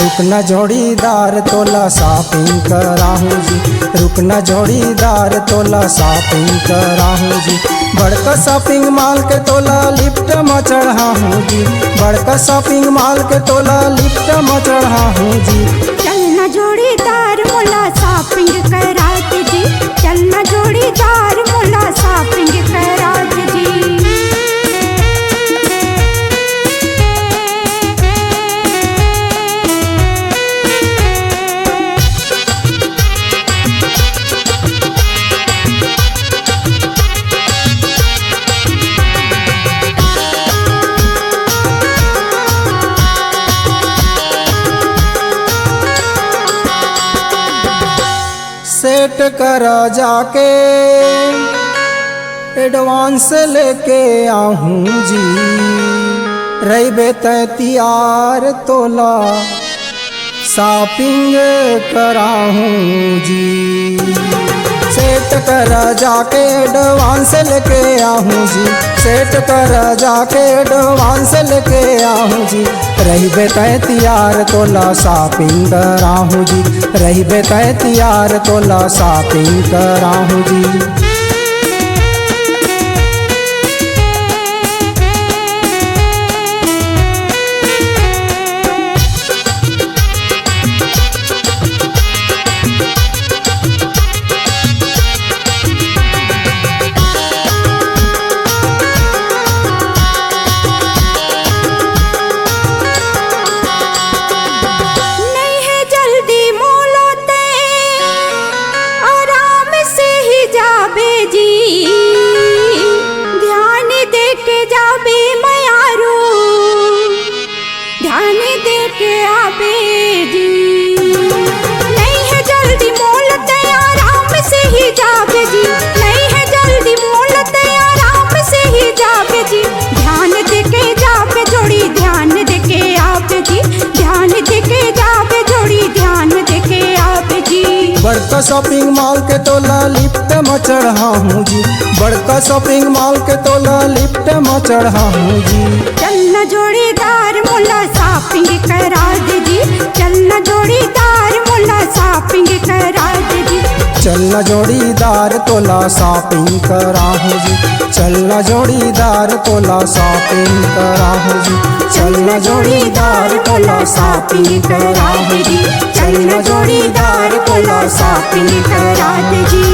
रुकना जोड़ीदार तोला शॉपिंग कराहूँ जी, रुकना जोड़ीदार तोला शॉपिंग कराहूँ जी। बड़का शॉपिंग मॉल के तोला लिफ्ट में चढ़ाहूँ जी, बड़का शॉपिंग मॉल के तोला लिफ्ट में चढ़ाहूँ जी। चलना जोड़ीदार मोला शॉपिंग करा दे जी, चलना जोड़ीदार मोला शॉपिंग करा दे जी। सेट करा जाके एडवांस लेके आहूँ जी, रही तैयार तोला शॉपिंग कराहूँ जी। सेट करा जाके एडवांस लेके आहूँ जी, सेट करा जाके एडवांस लेके आहूँ जी। रही तैयार तोला शॉपिंग कराहूँ जी, रही तैयार तोला शॉपिंग कराहूँ जी। बड़का शॉपिंग मॉल के तोला लिफ्ट में चढ़ाहूँ जी, बड़का शॉपिंग मॉल के तोला लिफ्ट में चढ़ाहूँ जी। चलना जोड़ीदार मोला शॉपिंग करा दे जी, चलना जोड़ीदार मोला शॉपिंग करा दे जी। चलना जोड़ीदार तोला शॉपिंग कराहूँ जी, चलना जोड़ीदार तोला शॉपिंग कराहूँ जी। चलना जोड़ीदार तोला शॉपिंग कराहूँ जी, चलना जोड़ीदार तोला शॉपिंग करा दे जी।